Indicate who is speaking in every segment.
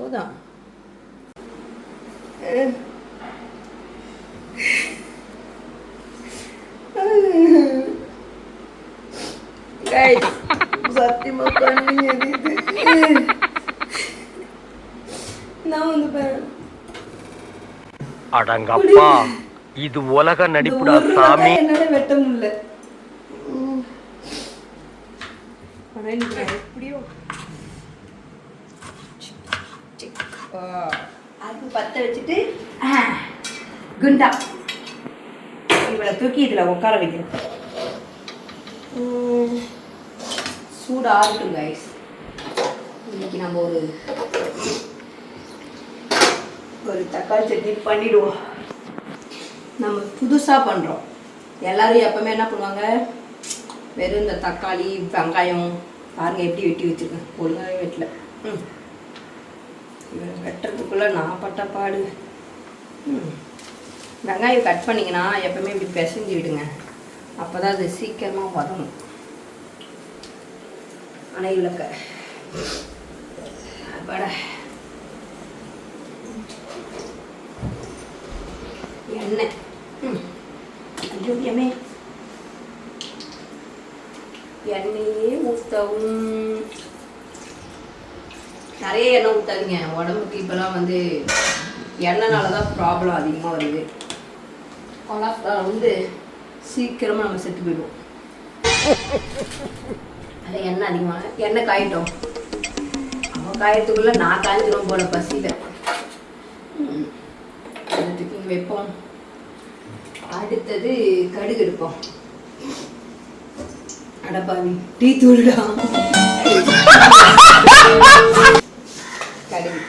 Speaker 1: அவ்வளோதான். சத்தியமா பண்ணி எரியுது. நான் வந்து பாரு.
Speaker 2: அடங்கப்பா, இது உலக நடிப்புடா சாமி.
Speaker 1: என்னால வெட்ட முடியல. ஆனா இன்னைக்கு எப்படியோ அது பற்ற வச்சுட்டு குண்டா இவளை தூக்கி இதில் உட்கார வைக்கிறேன். சூடு ஆகட்டும் கைஸ். இன்னைக்கு நம்ம ஒரு தக்காளி சட்னி பண்ணிடுவோம். நம்ம புதுசாக பண்ணுறோம். எல்லோரும் எப்பவுமே என்ன பண்ணுவாங்க, வெறும் இந்த தக்காளி வெங்காயம் பாருங்க எப்படி வெட்டி வச்சுருக்கேன். ஒழுங்காகவே வெட்டல. வெட்டுறதுக்குள்ளே நான் பட்ட பாடு. வெங்காயம் கட் பண்ணிங்கன்னா எப்பவுமே இப்படி பிசைஞ்சு விடுங்க. அப்போ தான் அது சீக்கிரமாக வதங்கும். ஆனால் இவ்வளோக்க பட எண்ணெய் ஐயோமே எண்ணெயே ஊற்றவும். நிறைய எண்ணெய் ஊற்றாதீங்க. உடம்புக்கு இப்போலாம் வந்து எண்ணெய்னால தான் ப்ராப்ளம் அதிகமாக வருது. கொலஸ்ட்ரால் வந்து சீக்கிரமாக நம்ம செத்து போயிடுவோம். அது எண்ணெய் அதிகமாக எண்ணெய் காயிட்டோம். அவன் காயத்துக்குள்ளே நான் காய்ஞ்சிரும் போல பசியில். அதுக்கு இங்கே வைப்போம். அடுத்தது கடுகு எடுப்போம். அடப்பாவி டீ தூளுடா. கடுகு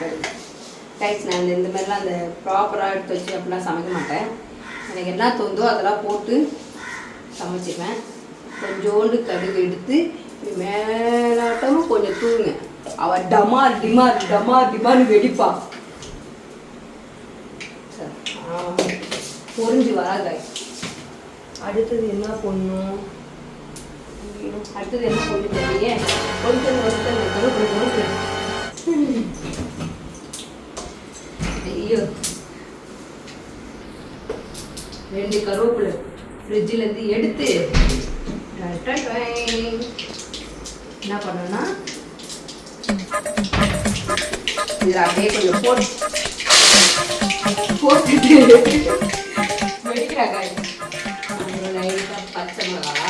Speaker 1: ரைஸ். நான் இந்த மாதிரிலாம் அந்த ப்ராப்பராக எடுத்து வச்சு அப்படிலாம் சமைக்க மாட்டேன். எனக்கு என்ன தோந்தோ அதெல்லாம் போட்டு சமைச்சிக்குவேன். கொஞ்சோண்டு கடுகு எடுத்து மேலாட்டமும் கொஞ்சம் தூங்க. அவள் டமார் டிமார் டமார் டிமார்னு வெடிப்பா. பொறிஞ்சு வராதாய். அடுத்தது என்ன பண்ணும்? அடுத்தது என்ன பொண்ணு தெரியலையே. கொஞ்சம் ஐயோ 2 கருவேப்பிலை ஃப்ரிட்ஜிலேருந்து எடுத்து என்ன பண்ணோன்னா இதில் அப்படியே கொஞ்சம் போட்டுட்டு வெடிக்கிறாங்க. லைட்டாக பச்சை மிளகா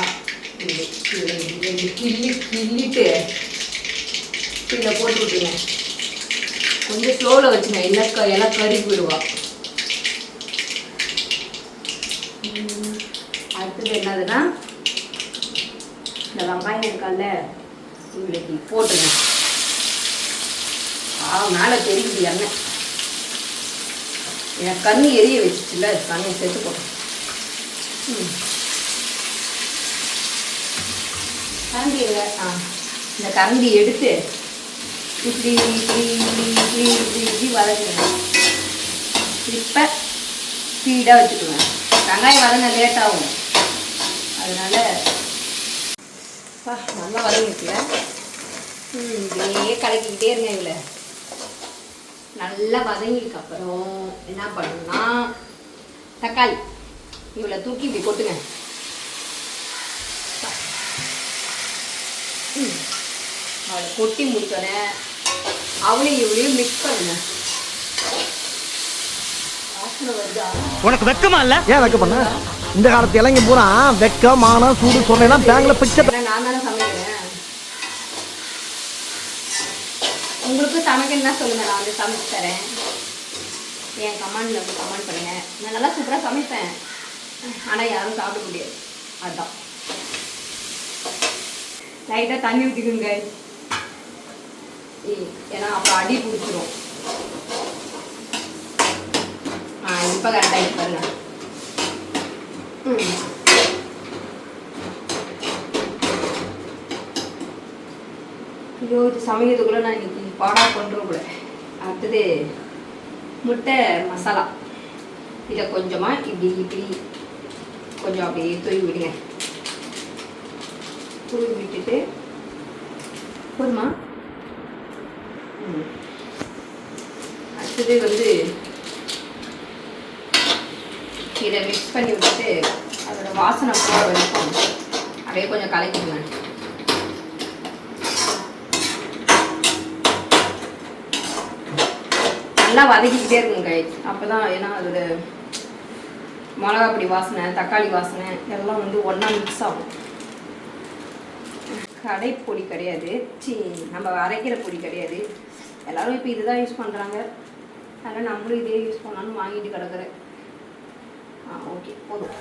Speaker 1: கிள்ளிட்டு இதில் போட்டு விட்டுருங்க. கொஞ்சம் ஸ்லோவில் வச்சுங்க. எல்லாம் கறி போயிடுவா. அடுத்தது என்னதுன்னா இந்த வெங்காயம் இருக்கால இன்றைக்கி போட்டுருங்க. மேலே தெரியுது எண்ணெய். என் கண்ணு எரிய வச்சுச்சுல கண்ணை சேர்த்து போட்டேன். கரண்டி இந்த கரண்டி எடுத்து இப்படி இப்படி இப்படி இப்படி இப்படி இப்படி வதக்குங்க. இப்போ ஸ்பீடாக வச்சுக்குவேன். வெங்காயம் வதங்க லேட் ஆகும். அதனால நல்லா வதங்கிக்குல. இப்படியே கலக்கிக்கிட்டே இருங்க. இவ்வளோ நல்லா வதங்கிக்கு அப்புறம் என்ன பண்ணணும்னா தக்காளி இவ்வளோ தூக்கி இப்படி கொட்டுங்க. அவளை கொட்டி முடிச்சோன்னே அவளையும் இவளையும் மிக்ஸ் பண்ணுங்க.
Speaker 3: உனக்கு வெக்கமா இல்ல? ஏன் வெக்க பண்ண? இந்த காலத்து இளைஞ பூரா வெக்க மானம் சூடு சொன்னா பேங்க்ல பிச்சை.
Speaker 1: நான் தானே சமைக்கிறேன். உங்களுக்கு சமைக்கணும்னா சொல்லுங்க, நான் வந்து சமைச்சு தரேன். என் கமெண்ட்ல கமெண்ட் பண்ணுங்க. நான் நல்லா சூப்பராக சமைப்பேன். ஆனால் யாரும் சாப்பிட முடியாது. அதுதான் லைட்டாக தண்ணி ஊற்றிக்குங்க. ஏன்னா அப்போ அடி பிடிச்சிரும். இப்போ கரெக்டாக பாருங்க. ஐயோ இது சமைக்கிறதுக்குள்ள நான் இன்னைக்கு பாடா பண்ணுறோம் கூட. அடுத்தது முட்டை மசாலா. இதை கொஞ்சமாக இப்படி இப்படி கொஞ்சம் அப்படியே தூவி விடுங்க. தூவி விட்டுட்டு போதுமா? அடுத்தது வந்து இதை மிக்ஸ் பண்ணி விட்டுட்டு அதோட வாசனை போகிற வரைக்கும் அப்படியே கொஞ்சம் கலக்கிடுங்க. நல்லா வதக்கிக்கிட்டே இருக்குங்க கைஸ். அப்போ தான் ஏன்னா அதோட மிளகாப்பொடி வாசனை, தக்காளி வாசனை எல்லாம் வந்து ஒன்றா மிக்ஸ் ஆகும். கடைப்பொடி கிடையாது, நம்ம அரைக்கிற பொடி கிடையாது. எல்லோரும் இப்போ இதுதான் யூஸ் பண்ணுறாங்க. அதனால் நம்மளும் இதே யூஸ் பண்ணலான்னு வாங்கிட்டு கிடக்குறேன். ஓகே போதும்.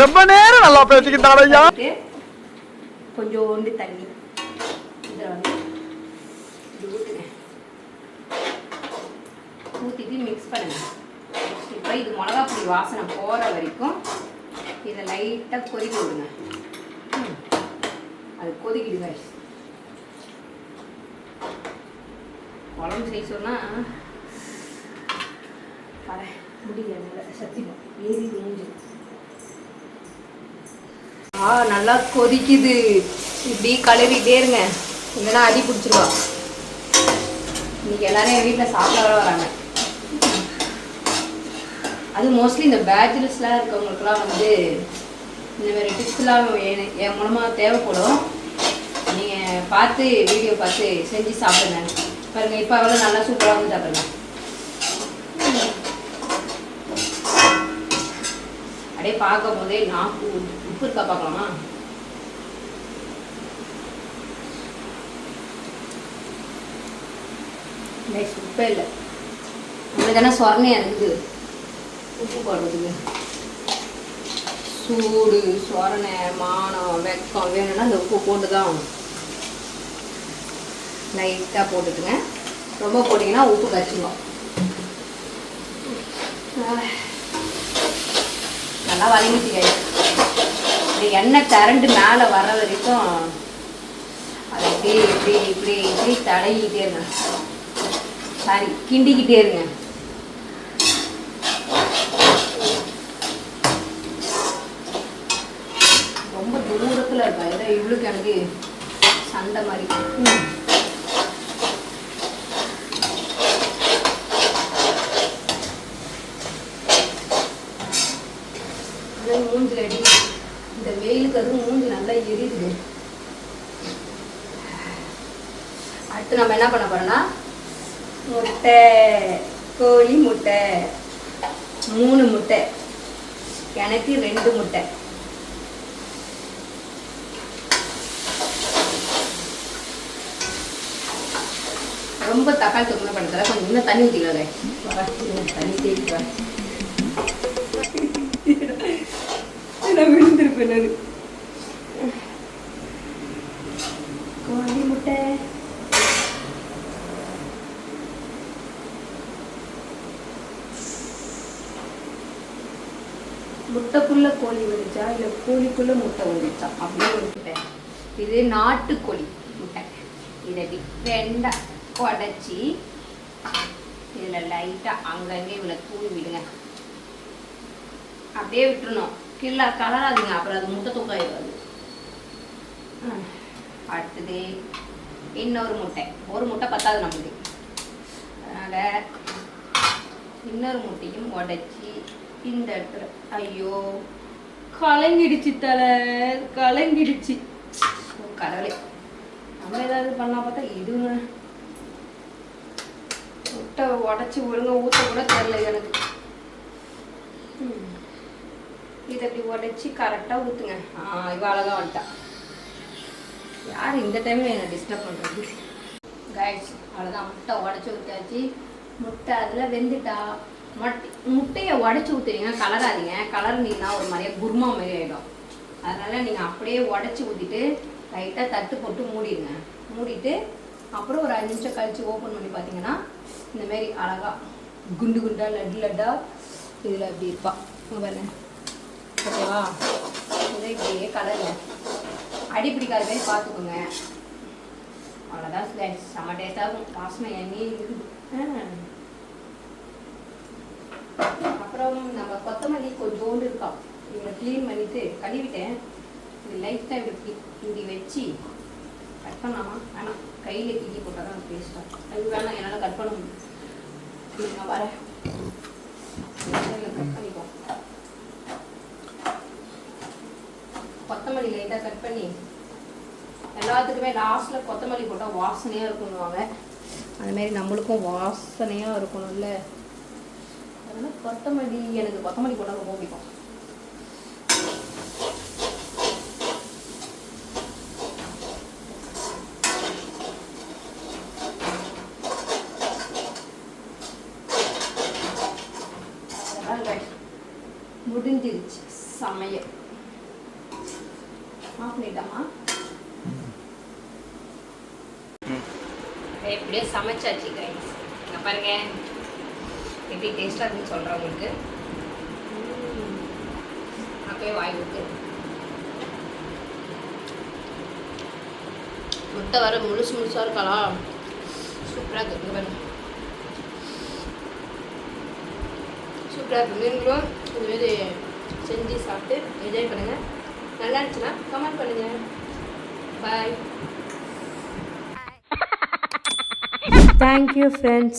Speaker 3: ரொம்ப நேரம் நல்லா பேசிக்கிட்டாரையா.
Speaker 1: கொஞ்சோண்டு தண்ணி இதை வந்து ஊற்றுங்க. ஊற்றிட்டு மிக்ஸ் பண்ணுங்க. இப்போ இது மிளகாப்பொடி வாசனை போகிற வரைக்கும் இதை லைட்டாக கொதிக்க விடுங்க. அது கொதிக்கிடுங்க. குழம்பு செய்ய சொன்னால் முடியல, சத்தியமாக ஏறி மூஞ்சி. நல்லா கொதிக்குது. இப்படி கலரிட்டே இருங்க, இல்லைன்னா அடி பிடிச்சிருவா. இன்னைக்கு எல்லாரும் என் வீட்டில் சாப்பிட வராங்க. அது மோஸ்ட்லி இந்த பேச்சுலர்ஸ்லாம் இருக்கவங்களுக்குலாம் வந்து இந்த மாதிரி டிப்ஸ்லாம் என் மூலமாக தேவைப்படும். நீங்கள் பார்த்து வீடியோ பார்த்து செஞ்சு சாப்பிடுங்க. பாருங்கள் இப்போ அவ்வளோ நல்லா சூப்பராக வந்து சாப்பிடுங்க. அப்படியே பார்க்கும் போதே நாக்கு உப்பு இருக்கா பார்க்கலாமா? உப்பே இல்லை. உங்களுக்கு என்ன சொரணையாக இருக்குது உப்பு போடுறதுக்கு. சூடு, சொரணை, மானம், வெக்கம் வேணும்னா இந்த உப்பு போட்டு தான் லைட்டாக போட்டுட்டுங்க. ரொம்ப போட்டிங்கன்னா உப்பு கச்சிடும். நல்லா வதங்கிட்டு இந்த எண்ணெய் திரண்டு மேலே வர வரைக்கும் அதை இப்படி இப்படி இப்படி இப்படி தடவிக்கிட்டே இருங்க. சாரி, கிண்டிக்கிட்டே இருங்க. ரொம்ப தூரத்தில் இருக்கா ஏதோ இவளுக்கு எனக்கு சண்டை மாதிரி. மூஞ்சில் அடி இந்த வெயிலுக்கு அதுவும் மூஞ்சி நல்லா எரியுது. அடுத்து நம்ம என்ன பண்ண போறோம்னா முட்டை, கோழி முட்டை 3 முட்டை, எனக்கு 2 முட்டை. ரொம்ப தக்காளி தொகுமை பண்ணுறத கொஞ்சம் இன்னும் தண்ணி ஊற்றிக்கலாம். தண்ணி தேய்க்குவேன். விழுந்திருப்பேன். கோழி முட்டை முட்டைக்குள்ள கோழி வந்துச்சா இல்லை கோழிக்குள்ள முட்டை வந்துச்சா அப்படின்னு விட்டுட்டேன். இது நாட்டுக்கோழி முட்டை. இதை ரெண்டாக உடச்சி இதில் லைட்டாக அங்கங்கே இவ்வளோ தூவி விடுங்க. அப்படியே விட்டுருணும். கலராதுங்க, அப்புறம் அது முட்டை தூக்காயிடாது. அடுத்தது இன்னொரு முட்டை. ஒரு முட்டை பத்தாது நமக்கு. அதனால் இன்னொரு முட்டையும் உடச்சி இந்த இடத்துல. ஐயோ கலங்கிடுச்சு, தலை கலங்கிடுச்சு. கடவுளே, நம்ம ஏதாவது பண்ணா பார்த்தா இதுங்க முட்டை உடச்சி ஒழுங்கா ஊற்ற கூட தெரியல எனக்கு. இதை அப்படி உடச்சி கரெக்டாக ஊற்றுங்க. இவ்வளோ அழகாக வந்துட்டா. யார் இந்த டைமில் என்னை டிஸ்டர்ப் பண்ணுறது? கைஸ் அவ்வளோதான், முட்டை உடச்சி ஊற்றாச்சு. முட்டை அதில் வெந்துட்டா. முட்டையை உடச்சி ஊற்றுறீங்க, கலராதிங்க. கலர்னீங்கன்னா ஒரு மாதிரியாக குருமா மாதிரி ஆகிடும். அதனால் நீங்கள் அப்படியே உடச்சி ஊற்றிட்டு லைட்டாக தட்டு போட்டு மூடிடுங்க. மூடிட்டு அப்புறம் ஒரு 5 நிமிஷம் கழித்து ஓப்பன் பண்ணி பார்த்தீங்கன்னா இந்தமாரி அழகாக குண்டு குண்டாக லட்டு லட்டாக இதில் அப்படி இருப்பா. பாருங்க, ஓகேவா? இதை இப்படியே கலருங்க. அடி பிடிக்காத மாதிரி பார்த்துக்கோங்க. அவ்வளோதான். செம்ம டேஸ்ட்டாகும். வாசனை எண்ணெய் இருக்குது. அப்புறம் நம்ம கொத்தமல்லி கொஞ்சோண்டு இருக்கோம். இவங்களை க்ளீன் பண்ணிவிட்டு கழுவிட்டேன். இது லைட்டாக இப்படி இப்படி வச்சு கட் பண்ணாமா? ஆனால் கையில் கிக்கி போட்டால் தான் டேஸ்ட்டாக. அது வேணாம், என்னால் கட் பண்ண முடியும். நான் வரேன், கட் பண்ணிப்போம். கொத்தமல்லி லைட்டாக கட் பண்ணி, எல்லாத்துக்குமே லாஸ்ட்டில் கொத்தமல்லி போட்டால் வாசனையாக இருக்கணுவாங்க. அதுமாரி நம்மளுக்கும் வாசனையாக இருக்கணும்ல, அதனால் கொத்தமல்லி, எனக்கு கொத்தமல்லி போட்டால் ரொம்ப பிடிக்கும். முடிஞ்சிருச்சு சமையல். ஆஃப் பண்ணிட்டாமா? எப்படியோ சமைச்சாச்சு கைஸ். இங்கே பாருங்க எப்படி டேஸ்ட்டாக இருக்குன்னு சொல்கிறேன் உங்களுக்கு. அப்பவே வாய் விட்டு முட்டை வர முழுசாக இருக்கலாம். சூப்பராக இருக்குது பாருங்க, சூப்பராக இருக்குது. நீங்களும் இதுமாரி செஞ்சு சாப்பிட்டு என்ஜாய் பண்ணுங்கள். நல்லா இருந்துச்சுன்னா கமெண்ட் பண்ணுங்கள். பாய். Thank you friends.